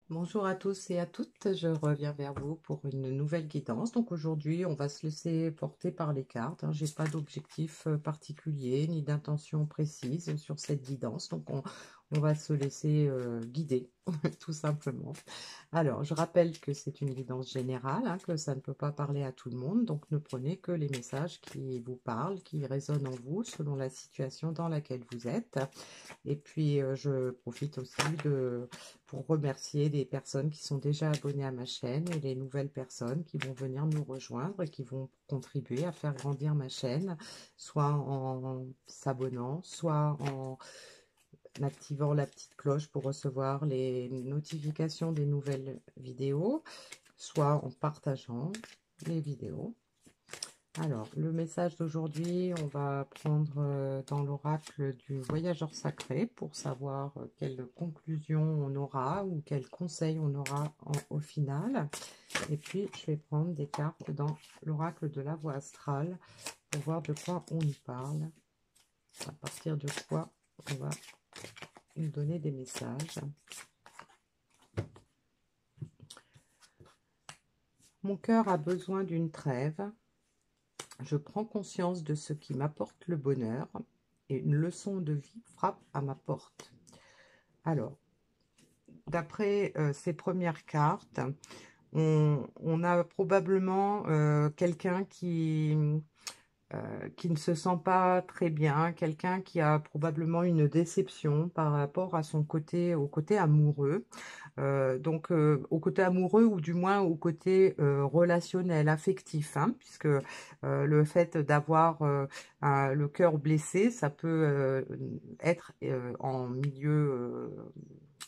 Bonjour à tous et à toutes, je reviens vers vous pour une nouvelle guidance. Donc aujourd'hui, on va se laisser porter par les cartes. Je n'ai pas d'objectif particulier ni d'intention précise sur cette guidance. Donc on va se laisser guider, tout simplement. Alors, je rappelle que c'est une guidance générale, que ça ne peut pas parler à tout le monde. Donc ne prenez que les messages qui vous parlent, qui résonnent en vous selon la situation dans laquelle vous êtes. Et puis, je profite aussi pour remercier les personnes qui sont déjà abonnées à ma chaîne et les nouvelles personnes qui vont venir nous rejoindre et qui vont contribuer à faire grandir ma chaîne, soit en s'abonnant, soit en activant la petite cloche pour recevoir les notifications des nouvelles vidéos, soit en partageant les vidéos. Alors, le message d'aujourd'hui, on va prendre dans l'oracle du voyageur sacré pour savoir quelle conclusion on aura ou quel conseil on aura au final. Et puis, je vais prendre des cartes dans l'oracle de la voie astrale pour voir de quoi on nous parle, à partir de quoi on va nous donner des messages. Mon cœur a besoin d'une trêve. Je prends conscience de ce qui m'apporte le bonheur et une leçon de vie frappe à ma porte. Alors, d'après ces premières cartes, on a probablement quelqu'un qui ne se sent pas très bien, quelqu'un qui a probablement une déception par rapport à au côté amoureux. Au côté amoureux ou du moins au côté relationnel, affectif, puisque le fait d'avoir le cœur blessé, ça peut être en milieu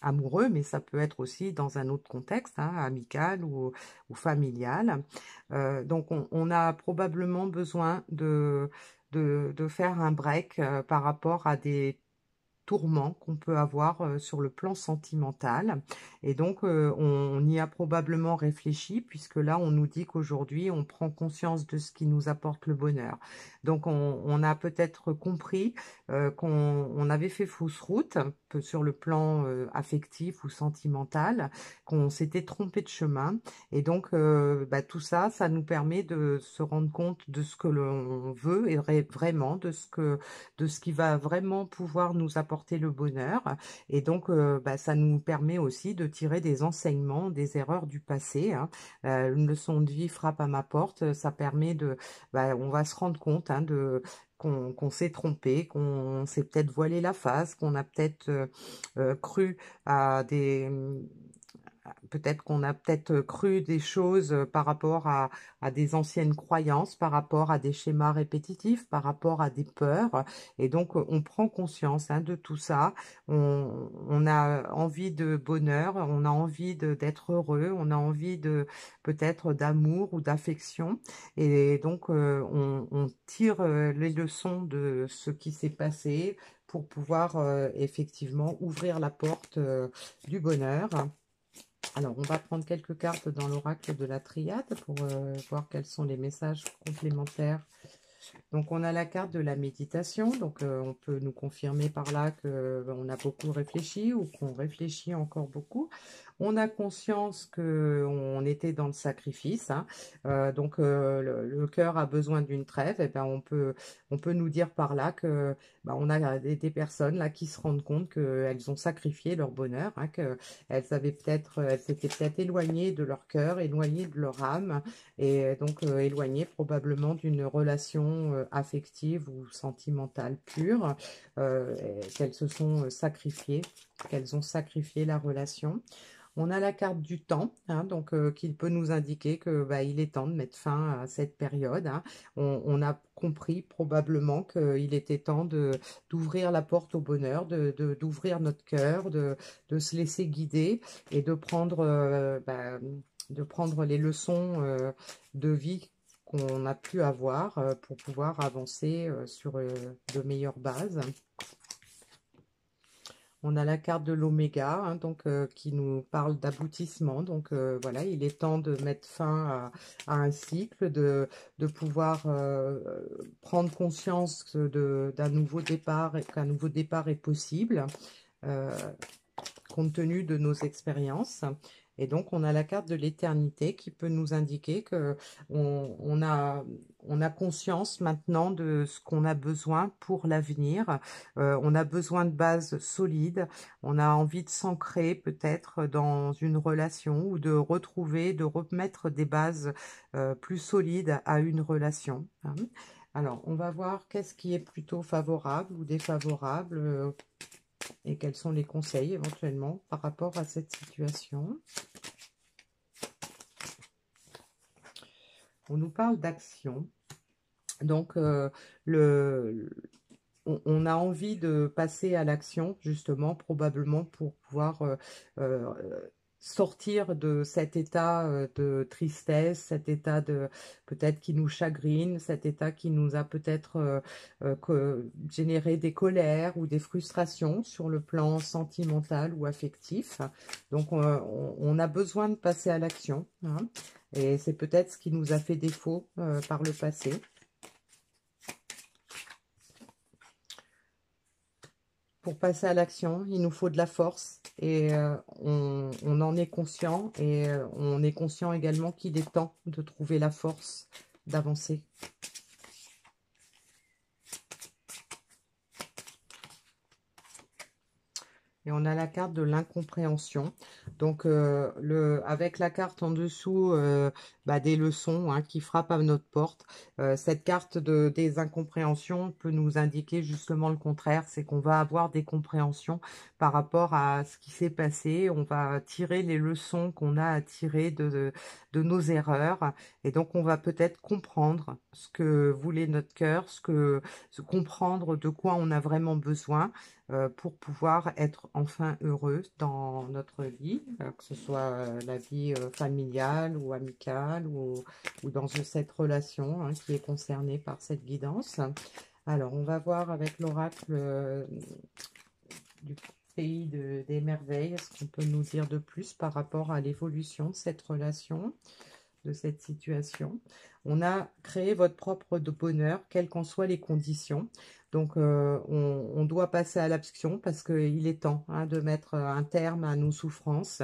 amoureux, mais ça peut être aussi dans un autre contexte, amical ou familial. Donc on a probablement besoin de faire un break par rapport à des tourments qu'on peut avoir sur le plan sentimental. Et donc, on y a probablement réfléchi, puisque là, on nous dit qu'aujourd'hui, on prend conscience de ce qui nous apporte le bonheur. Donc, on a peut-être compris qu'on avait fait fausse route sur le plan affectif ou sentimental, qu'on s'était trompé de chemin. Et donc, tout ça, ça nous permet de se rendre compte de ce que l'on veut et vraiment de ce qui va vraiment pouvoir nous apporter le bonheur. Et donc, ça nous permet aussi de tirer des enseignements des erreurs du passé. Une leçon de vie frappe à ma porte. Ça permet on va se rendre compte qu'on s'est trompé, qu'on s'est peut-être voilé la face, qu'on a peut-être cru à peut-être qu'on a peut-être cru des choses par rapport à des anciennes croyances, par rapport à des schémas répétitifs, par rapport à des peurs. Et donc, on prend conscience de tout ça. On a envie de bonheur, on a envie d'être heureux, on a envie de peut-être d'amour ou d'affection. Et donc, on tire les leçons de ce qui s'est passé pour pouvoir effectivement ouvrir la porte du bonheur. Alors, on va prendre quelques cartes dans l'oracle de la triade pour voir quels sont les messages complémentaires. Donc, on a la carte de la méditation. Donc, on peut nous confirmer par là qu'on a beaucoup réfléchi ou qu'on réfléchit encore beaucoup. On a conscience qu'on était dans le sacrifice. Le cœur a besoin d'une trêve. Et ben, on peut nous dire par là que on a des personnes là qui se rendent compte qu'elles ont sacrifié leur bonheur, elles s'étaient peut-être éloignées de leur cœur, éloignées de leur âme, et donc éloignées probablement d'une relation affective ou sentimentale pure, qu'elles se sont sacrifiées, qu'elles ont sacrifié la relation. On a la carte du temps, qui peut nous indiquer que il est temps de mettre fin à cette période. On a compris probablement qu'il était temps d'ouvrir la porte au bonheur, d'ouvrir notre cœur, de se laisser guider et de prendre les leçons de vie qu'on a pu avoir pour pouvoir avancer sur de meilleures bases. On a la carte de l'oméga, qui nous parle d'aboutissement. Donc voilà, il est temps de mettre fin à un cycle, de pouvoir prendre conscience d'un nouveau départ et qu'un nouveau départ est possible. compte tenu de nos expériences. Et donc, on a la carte de l'éternité qui peut nous indiquer que on a conscience maintenant de ce qu'on a besoin pour l'avenir. On a besoin de bases solides. On a envie de s'ancrer peut-être dans une relation ou de retrouver, de remettre des bases plus solides à une relation, hein. Alors, on va voir qu'est-ce qui est plutôt favorable ou défavorable et quels sont les conseils éventuellement par rapport à cette situation. On nous parle d'action. Donc, on a envie de passer à l'action, justement, probablement pour pouvoir euh, sortir de cet état de tristesse, cet état de peut-être qui nous chagrine, cet état qui nous a peut-être généré des colères ou des frustrations sur le plan sentimental ou affectif. Donc, on a besoin de passer à l'action, hein, et c'est peut-être ce qui nous a fait défaut par le passé. Pour passer à l'action, il nous faut de la force et on en est conscient et on est conscient également qu'il est temps de trouver la force d'avancer. Et on a la carte de l'incompréhension. Donc, avec la carte en dessous des leçons, hein, qui frappent à notre porte, cette carte des incompréhensions peut nous indiquer justement le contraire. C'est qu'on va avoir des compréhensions par rapport à ce qui s'est passé. On va tirer les leçons qu'on a à tirer de nos erreurs. Et donc, on va peut-être comprendre ce que voulait notre cœur, comprendre de quoi on a vraiment besoin. Pour pouvoir être enfin heureux dans notre vie, que ce soit la vie familiale ou amicale ou dans cette relation, hein, qui est concernée par cette guidance. Alors, on va voir avec l'oracle du pays des merveilles, ce qu'on peut nous dire de plus par rapport à l'évolution de cette relation, de cette situation. On a créé votre propre bonheur, quelles qu'en soient les conditions. Donc, on doit passer à l'action parce qu'il est temps, hein, de mettre un terme à nos souffrances.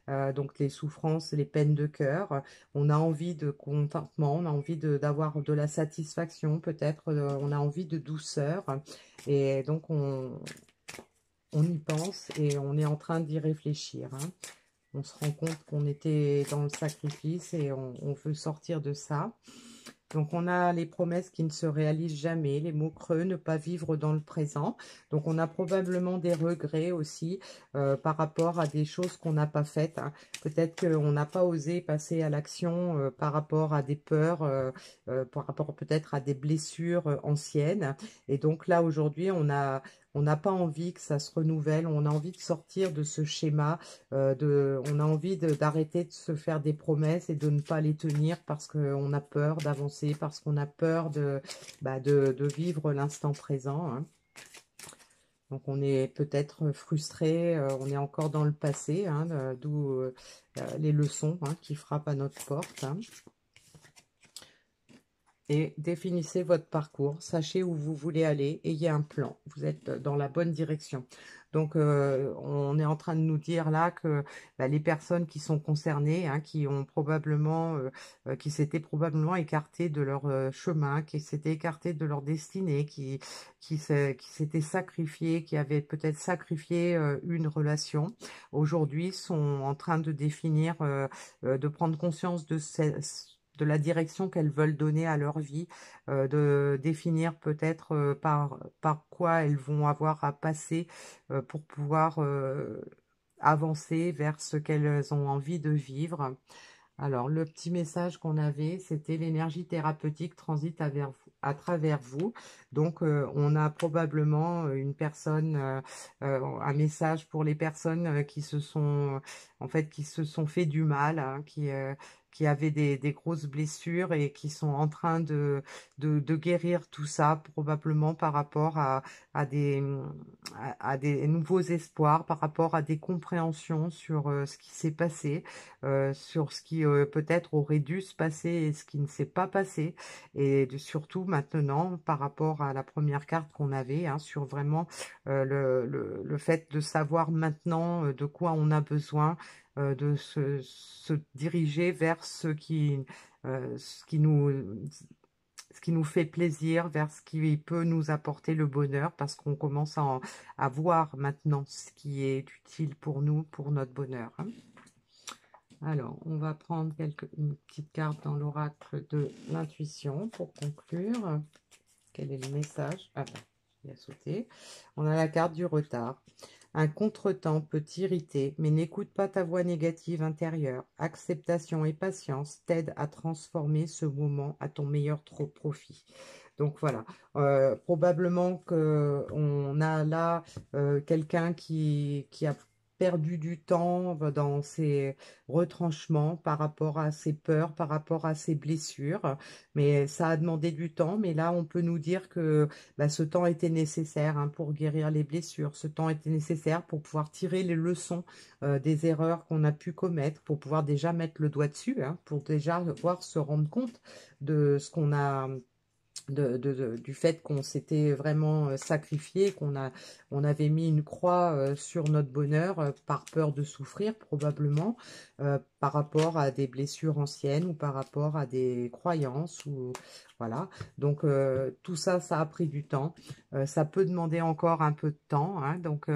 Donc, les souffrances, les peines de cœur. On a envie de contentement, on a envie d'avoir de la satisfaction, peut-être. On a envie de douceur. Et donc, on y pense et on est en train d'y réfléchir, hein. On se rend compte qu'on était dans le sacrifice et on veut sortir de ça. Donc, on a les promesses qui ne se réalisent jamais, les mots creux, ne pas vivre dans le présent. Donc, on a probablement des regrets aussi par rapport à des choses qu'on n'a pas faites, hein. Peut-être qu'on n'a pas osé passer à l'action par rapport à des peurs, par rapport peut-être à des blessures anciennes. Et donc là, aujourd'hui, on n'a pas envie que ça se renouvelle, on a envie de sortir de ce schéma, on a envie d'arrêter de se faire des promesses et de ne pas les tenir parce qu'on a peur d'avancer, parce qu'on a peur de vivre l'instant présent, hein. Donc on est peut-être frustré, on est encore dans le passé, hein, d'où les leçons, hein, qui frappent à notre porte, hein. Et définissez votre parcours, sachez où vous voulez aller, ayez un plan, vous êtes dans la bonne direction. Donc, on est en train de nous dire là que les personnes qui sont concernées, hein, qui ont probablement, qui s'étaient probablement écartées de leur chemin, qui s'étaient écartées de leur destinée, qui s'étaient sacrifiées, qui avaient peut-être sacrifié une relation, aujourd'hui sont en train de définir, de prendre conscience de la direction qu'elles veulent donner à leur vie, de définir peut-être par quoi elles vont avoir à passer pour pouvoir avancer vers ce qu'elles ont envie de vivre. Alors, le petit message qu'on avait, c'était l'énergie thérapeutique transite à travers vous. Donc, on a probablement une personne, un message pour les personnes qui se sont en fait, qui se sont fait du mal, hein, qui avaient des grosses blessures et qui sont en train de guérir tout ça, probablement par rapport à des, à des nouveaux espoirs, par rapport à des compréhensions sur ce qui s'est passé, sur ce qui peut-être aurait dû se passer et ce qui ne s'est pas passé, et surtout maintenant par rapport à la première carte qu'on avait, hein, sur vraiment le fait de savoir maintenant de quoi on a besoin, de se diriger vers ce qui nous fait plaisir, vers ce qui peut nous apporter le bonheur, parce qu'on commence à voir maintenant ce qui est utile pour nous, pour notre bonheur, hein. Alors, on va prendre une petite carte dans l'oracle de l'intuition pour conclure. Quel est le message? Ah ben, il a sauté. On a la carte du retard. Un contretemps peut t'irriter, mais n'écoute pas ta voix négative intérieure. Acceptation et patience t'aident à transformer ce moment à ton meilleur profit. Donc voilà, probablement qu'on a là quelqu'un qui a perdu du temps dans ses retranchements par rapport à ses peurs, par rapport à ses blessures, mais ça a demandé du temps. Mais là, on peut nous dire que bah, ce temps était nécessaire, hein, pour guérir les blessures. Ce temps était nécessaire pour pouvoir tirer les leçons des erreurs qu'on a pu commettre, pour pouvoir déjà mettre le doigt dessus, hein, pour déjà pouvoir se rendre compte de ce qu'on a, du fait qu'on s'était vraiment sacrifié, on avait mis une croix sur notre bonheur par peur de souffrir probablement, par rapport à des blessures anciennes ou par rapport à des croyances, ou voilà. Donc tout ça, ça a pris du temps. Ça peut demander encore un peu de temps, hein, donc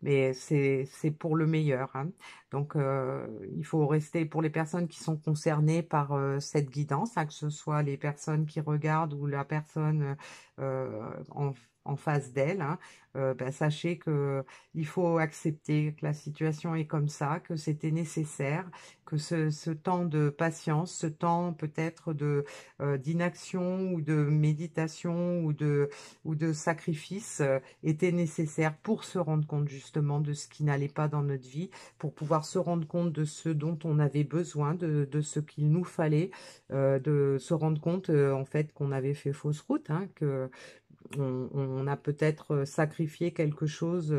mais c'est pour le meilleur, hein. Donc il faut rester, pour les personnes qui sont concernées par cette guidance, hein, que ce soit les personnes qui regardent ou la personne en face d'elle, hein, ben, sachez que il faut accepter que la situation est comme ça, que c'était nécessaire, que ce temps de patience, ce temps peut-être de d'inaction ou de méditation ou de sacrifice était nécessaire pour se rendre compte justement de ce qui n'allait pas dans notre vie, pour pouvoir se rendre compte de ce dont on avait besoin, de ce qu'il nous fallait, de se rendre compte en fait qu'on avait fait fausse route, hein, que on a peut-être sacrifié quelque chose,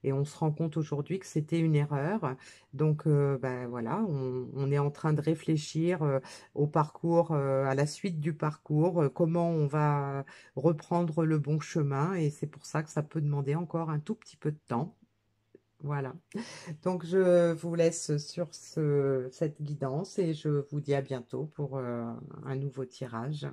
et on se rend compte aujourd'hui que c'était une erreur. Donc ben voilà, on est en train de réfléchir au parcours, à la suite du parcours, comment on va reprendre le bon chemin, et c'est pour ça que ça peut demander encore un tout petit peu de temps. Voilà. Donc je vous laisse sur cette guidance et je vous dis à bientôt pour un nouveau tirage.